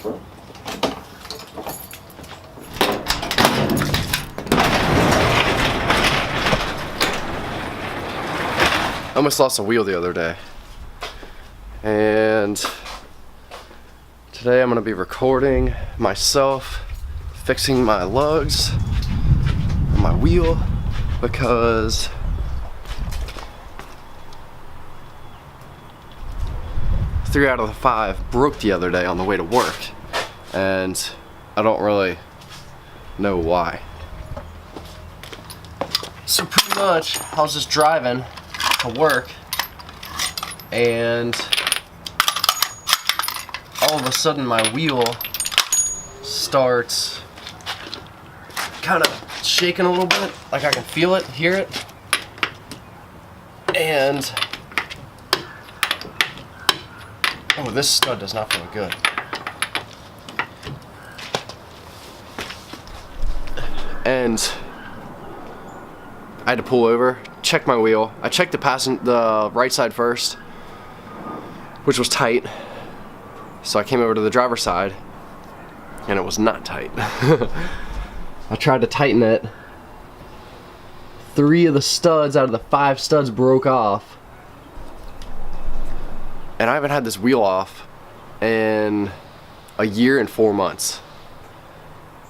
I almost lost a wheel the other day, and today I'm gonna be recording myself fixing my lugs on my wheel because three out of the 5 broke the other day on the way to work, and I don't really know why. So pretty much I was just driving to work, and all of a sudden my wheel starts kind of shaking a little bit, like I can feel it, hear it, and oh, this stud does not feel good. And I had to pull over, check my wheel. I checked the right side first, which was tight. So I came over to the driver's side, and it was not tight. I tried to tighten it. 3 of the studs out of the 5 studs broke off. And I haven't had this wheel off in a year and 4 months.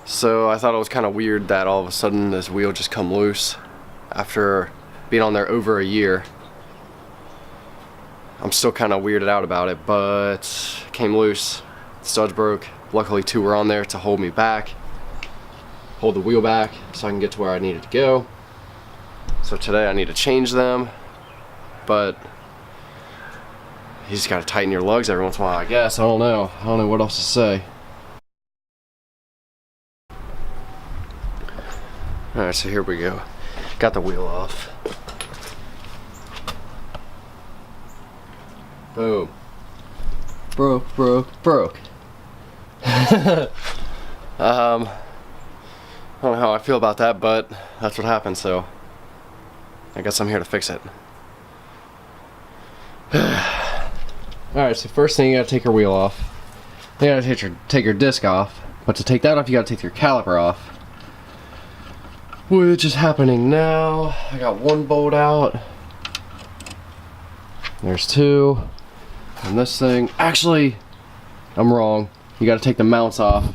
So I thought it was kind of weird that all of a sudden this wheel just come loose after being on there over a year. I'm still kind of weirded out about it, but it came loose. The studs broke. Luckily 2 were on there to hold me back, hold the wheel back so I can get to where I needed to go. So today I need to change them, but you just gotta tighten your lugs every once in a while, I guess. I don't know what else to say. Alright, so here we go. Got the wheel off. Boom. Broke. I don't know how I feel about that, but that's what happened, so I guess I'm here to fix it. Alright, so first thing, you gotta take your wheel off. Then you gotta take your disc off. But to take that off, you gotta take your caliper off, which is happening now. I got 1 bolt out. There's 2. And this thing, actually, I'm wrong. You gotta take the mounts off,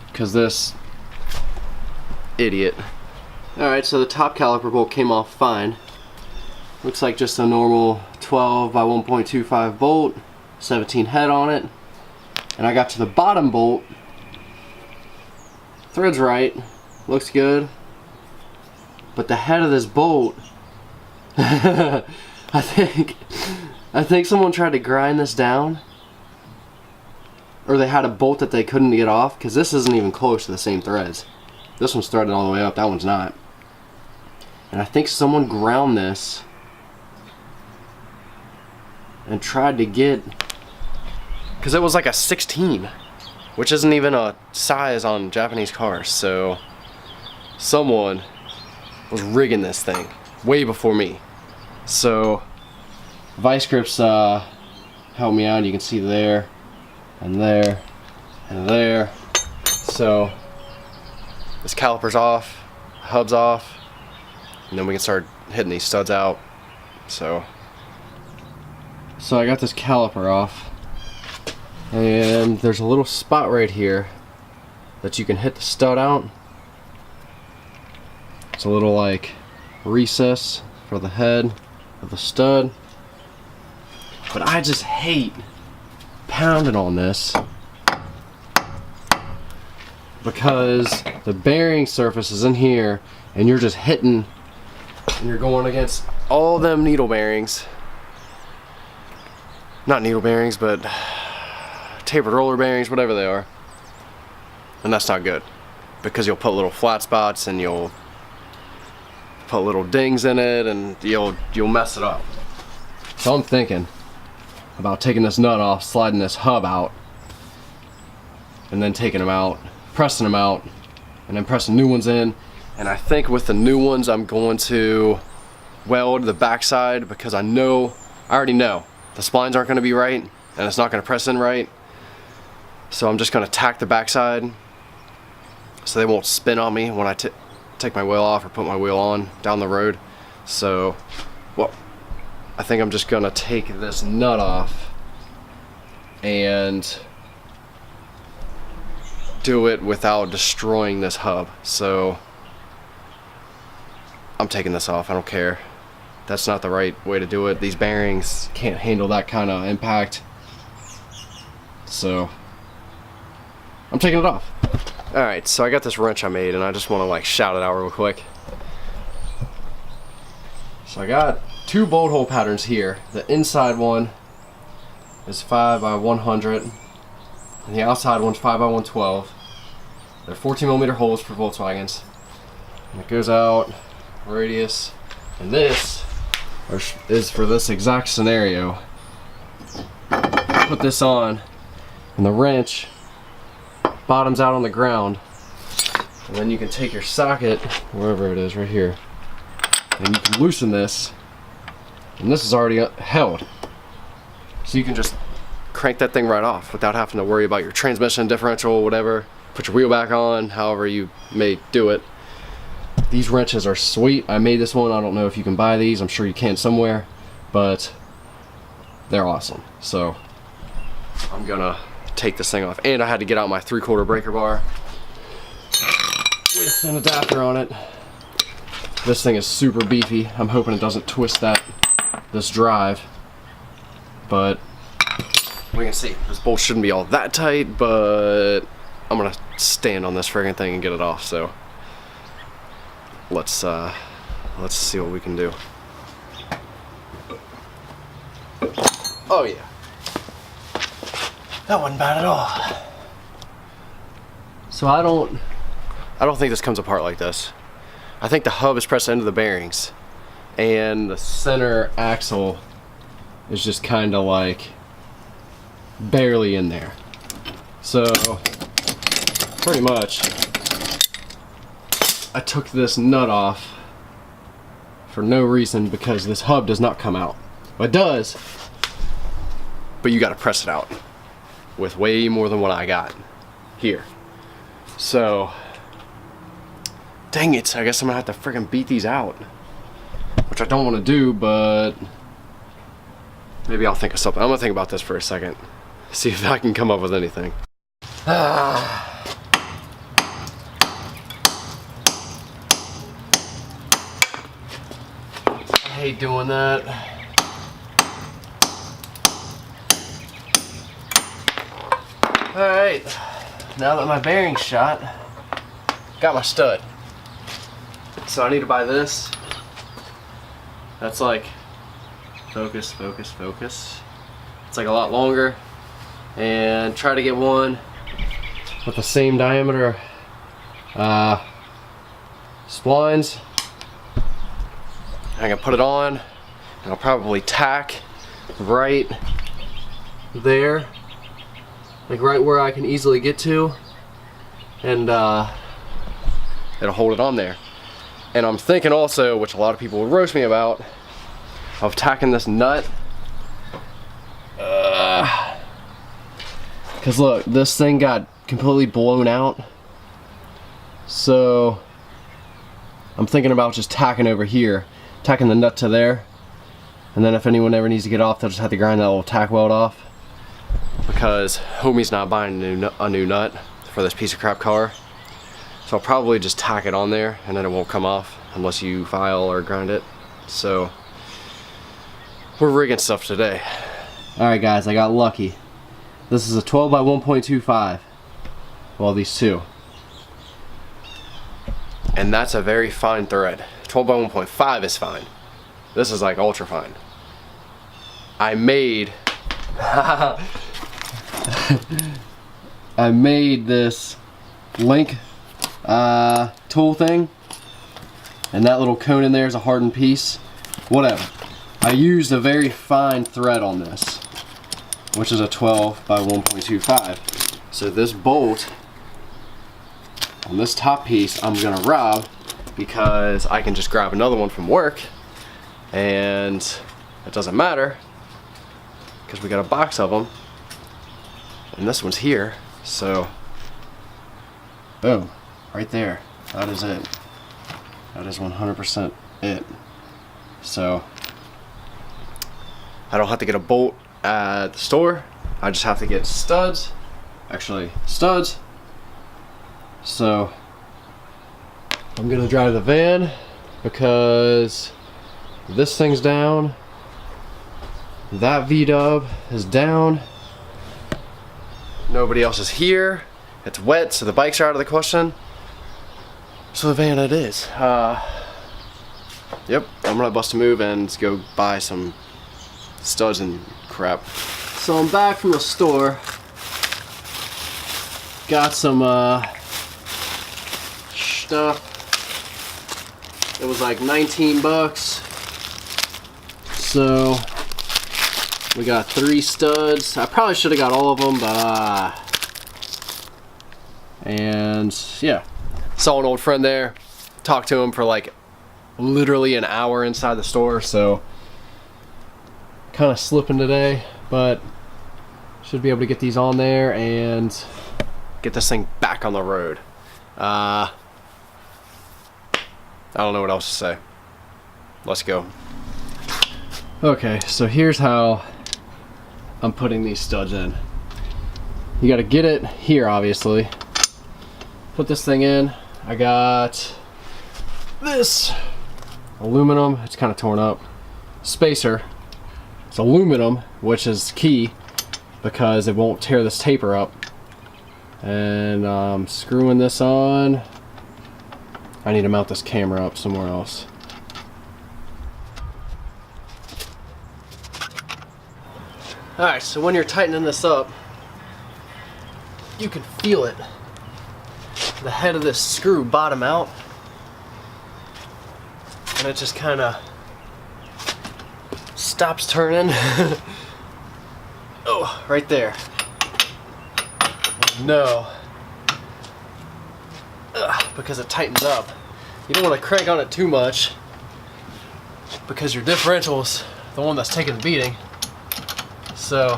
because this idiot. Alright, so the top caliper bolt came off fine. Looks like just a normal 12 by 1.25 bolt, 17 head on it. And I got to the bottom bolt. Thread's right, looks good. But the head of this bolt, I think someone tried to grind this down, or they had a bolt that they couldn't get off, because this isn't even close to the same threads. This one's threaded all the way up, that one's not. And I think someone ground this and tried to get, because it was like a 16, which isn't even a size on Japanese cars. So someone was rigging this thing way before me. So vice grips helped me out. You can see there and there and there. So this caliper's off, hub's off, and then we can start hitting these studs out. So I got this caliper off, and there's a little spot right here that you can hit the stud out. It's a little like recess for the head of the stud. But I just hate pounding on this because the bearing surface is in here, and you're just hitting, and you're going against all them needle bearings. Not needle bearings, but tapered roller bearings, whatever they are. And that's not good, because you'll put little flat spots and you'll put little dings in it, and you'll mess it up. So I'm thinking about taking this nut off, sliding this hub out, and then taking them out, pressing them out, and then pressing new ones in. And I think with the new ones I'm going to weld the backside, because I already know the splines aren't going to be right, and it's not going to press in right. So I'm just gonna tack the backside so they won't spin on me when I take my wheel off or put my wheel on down the road. So, well, I think I'm just gonna take this nut off and do it without destroying this hub. So I'm taking this off, I don't care. That's not the right way to do it. These bearings can't handle that kind of impact. So I'm taking it off. Alright, so I got this wrench I made and I just want to like shout it out real quick. So I got two bolt hole patterns here. The inside one is 5 by 100 and the outside one's 5 by 112. They're 14mm holes for Volkswagens. And it goes out, radius, and this is for this exact scenario. Put this on and the wrench bottoms out on the ground, and then you can take your socket, wherever it is, right here, and you can loosen this, and this is already held. So you can just crank that thing right off without having to worry about your transmission, differential, whatever. Put your wheel back on, however you may do it. These wrenches are sweet. I made this one. I don't know if you can buy these. I'm sure you can somewhere, but they're awesome. So I'm gonna take this thing off, and I had to get out my 3/4 breaker bar with an adapter on it. This thing is super beefy. I'm hoping it doesn't twist this drive, but we can see. This bolt shouldn't be all that tight, but I'm gonna stand on this friggin' thing and get it off. So let's see what we can do. Oh yeah. That wasn't bad at all. So I don't think this comes apart like this. I think the hub is pressed into the bearings and the center axle is just kind of like barely in there. So pretty much I took this nut off for no reason because this hub does not come out. Well, it does, but you got to press it out with way more than what I got here. So, dang it, I guess I'm gonna have to freaking beat these out. Which I don't want to do, but maybe I'll think of something. I'm gonna think about this for a second. See if I can come up with anything. I hate doing that. Alright, now that my bearing's shot, got my stud. So I need to buy this. That's like, focus. It's like a lot longer. And try to get one with the same diameter splines. I can put it on, and I'll probably tack right there. Like right where I can easily get to, and it'll hold it on there. And I'm thinking also, which a lot of people would roast me about, of tacking this nut. Cause look, this thing got completely blown out. So I'm thinking about just tacking over here, tacking the nut to there, and then if anyone ever needs to get off, they'll just have to grind that little tack weld off. Because homie's not buying a new nut for this piece of crap car. So I'll probably just tack it on there and then it won't come off unless you file or grind it. So we're rigging stuff today. Alright guys, I got lucky. This is a 12 by 1.25. Well, these two. And that's a very fine thread. 12 by 1.5 is fine. This is like ultra fine. I made I made this link tool thing, and that little cone in there is a hardened piece. Whatever. I used a very fine thread on this, which is a 12 by 1.25. So this bolt on this top piece I'm gonna rob because I can just grab another one from work and it doesn't matter because we got a box of them. And this one's here, So, boom, right there. That is it. That is 100% it. So, I don't have to get a bolt at the store. I just have to get studs. Actually, studs. So, I'm gonna drive the van because this thing's down. That V-dub is down. Nobody else is here. It's wet, so the bikes are out of the question. So the van it is. Yep, I'm gonna bust a move and go buy some studs and crap. So I'm back from the store. Got some stuff. It was like 19 bucks. So we got 3 studs. I probably should have got all of them, but and yeah. Saw an old friend there. Talked to him for like literally an hour inside the store, so kind of slipping today, but should be able to get these on there and get this thing back on the road. I don't know what else to say. Let's go. Okay, so here's how I'm putting these studs in. You gotta get it here, obviously. Put this thing in. I got this aluminum, it's kind of torn up, spacer. It's aluminum, which is key because it won't tear this taper up. And I'm screwing this on. I need to mount this camera up somewhere else. Alright, so when you're tightening this up, you can feel it. The head of this screw bottom out. And it just kind of stops turning. Oh, right there. No. Because it tightens up. You don't want to crank on it too much because your differential's the one that's taking the beating. So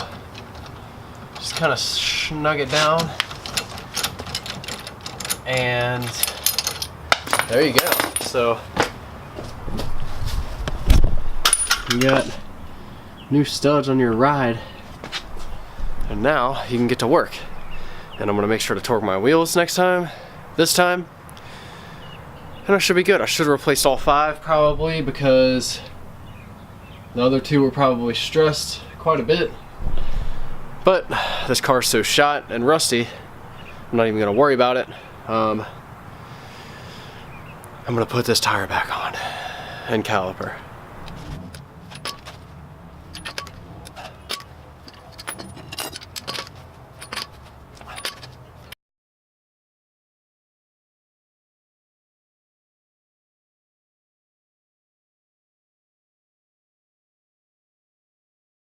just kind of snug it down, and there you go. So you got new studs on your ride, and now you can get to work. And I'm gonna make sure to torque my wheels this time, and I should be good. I should have replaced all 5 probably, because the other 2 were probably stressed quite a bit. But this car's so shot and rusty, I'm not even gonna worry about it. I'm gonna put this tire back on and caliper.